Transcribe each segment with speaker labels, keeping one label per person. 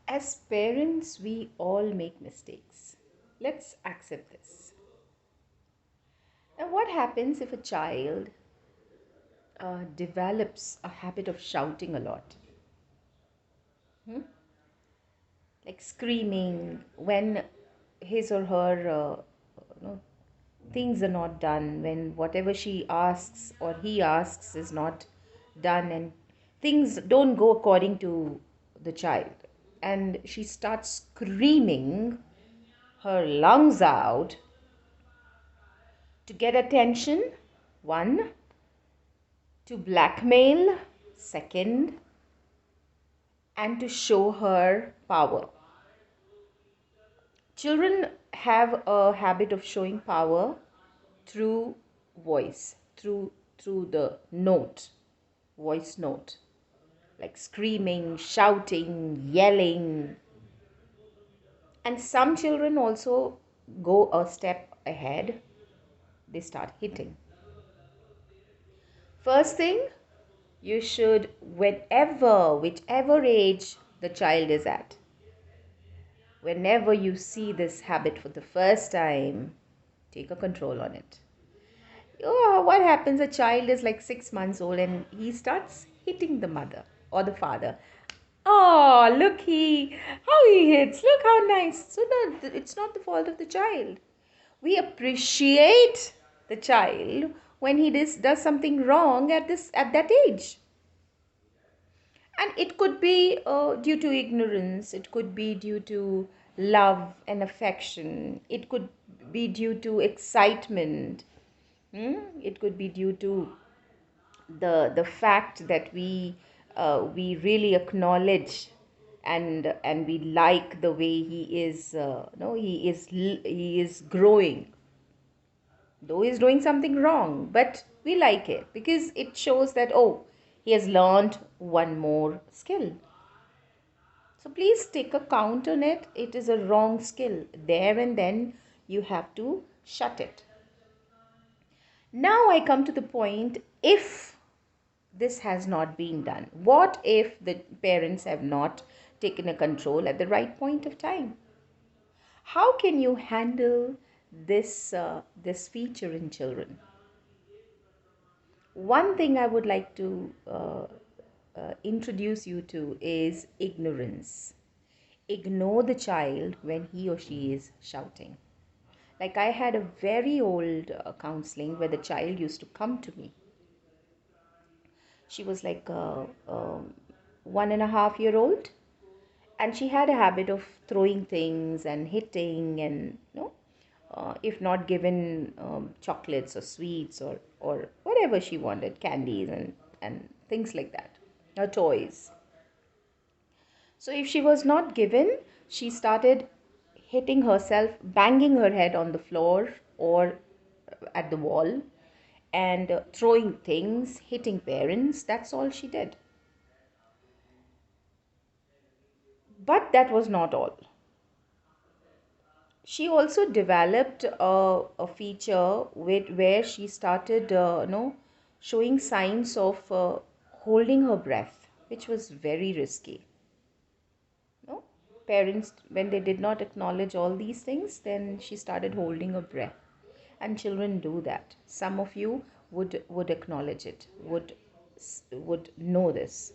Speaker 1: As parents, we all make mistakes. Let's accept this. Now, what happens if a child develops a habit of shouting a lot? Hmm? Like screaming when his or her things are not done, when whatever she asks or he asks is not done, and things don't go according to the child, and she starts screaming her lungs out to get attention, one, to blackmail, second, and to show her power. Children have a habit of showing power through voice, through the note, voice note, like screaming, shouting, yelling. And some children also go a step ahead, they start hitting. First thing, you should, whenever, whichever age the child is at, whenever you see this habit for the first time, take a control on it. Oh, what happens? A child is like 6 months old and he starts hitting the mother or the father. Oh, look, how he hits. Look how nice. So, no, it's not the fault of the child. We appreciate the child when he does something wrong at that age. And it could be due to ignorance, it could be due to love and affection, it could be due to excitement. It could be due to the fact that we really acknowledge and we like the way he is no he is growing, though he's doing something wrong, but we like it because it shows that, oh, he has learned one more skill. So please take a count on it. It is a wrong skill. There and then you have to shut it. Now I come to the point, if this has not been done, what if the parents have not taken a control at the right point of time? How can you handle this feature in children? One thing I would like to introduce you to is ignorance. Ignore the child when he or she is shouting. Like, I had a very old counseling where the child used to come to me. She was like 1.5 year old, and she had a habit of throwing things and hitting, and if not given chocolates or sweets or whatever she wanted, candies and things like that, or toys. So if she was not given, she started hitting herself, banging her head on the floor or at the wall, and throwing things, hitting parents. That's all she did. But that was not all. She also developed a feature where she started, showing signs of holding her breath, which was very risky. No, parents, when they did not acknowledge all these things, then she started holding her breath. And children do that. Some of you would acknowledge it, would know this.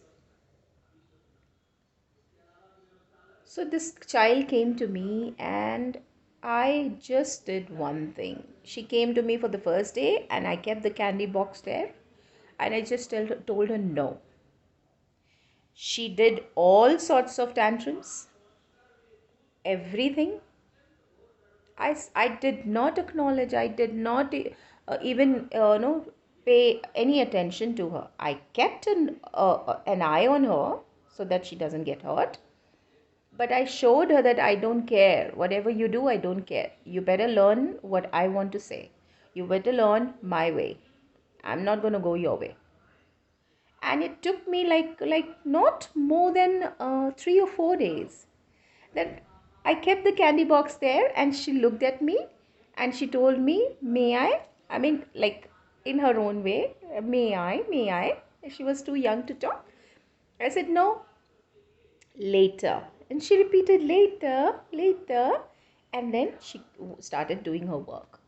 Speaker 1: So this child came to me, and I just did one thing. She came to me for the first day, and I kept the candy box there, and I just told her no. She did all sorts of tantrums, everything. I did not acknowledge, I did not even no pay any attention to her. I kept an eye on her so that she doesn't get hurt. But I showed her that I don't care. Whatever you do, I don't care. You better learn what I want to say. You better learn my way. I'm not going to go your way. And it took me like not more than 3 or 4 days. Then I kept the candy box there, and she looked at me and she told me, may I? I mean, like, in her own way, may I? May I? She was too young to talk. I said, no, later. And she repeated, later, later. And then she started doing her work.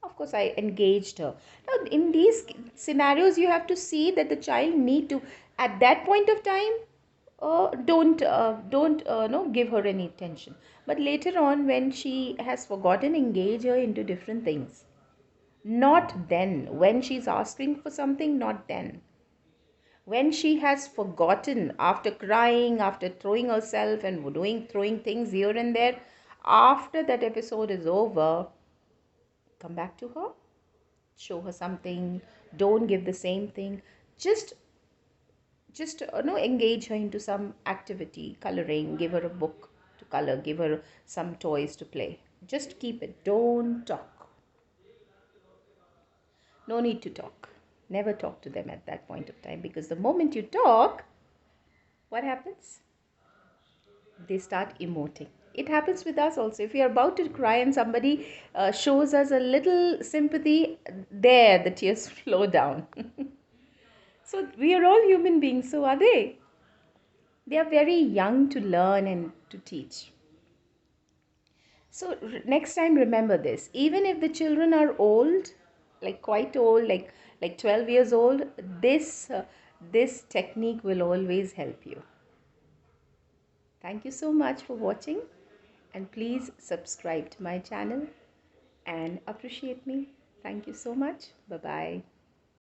Speaker 1: Of course, I engaged her. Now, in these scenarios, you have to see that the child need to, at that point of time, don't no give her any attention. But later on, when she has forgotten, engage her into different things. Not then. When she's asking for something, not then. When she has forgotten, after crying, after throwing herself and throwing things here and there, after that episode is over, come back to her, show her something. Don't give the same thing. Just no, engage her into some activity, coloring. Give her a book to color. Give her some toys to play. Just keep it. Don't talk. No need to talk. Never talk to them at that point of time, because the moment you talk, what happens? They start emoting. It happens with us also. If we are about to cry and somebody shows us a little sympathy, there the tears flow down. So we are all human beings, so are they. They are very young to learn and to teach. So next time, remember this. Even if the children are old, like quite old, like 12 years old, this technique will always help you. Thank you so much for watching, and please subscribe to my channel and appreciate me. Thank you so much. Bye bye.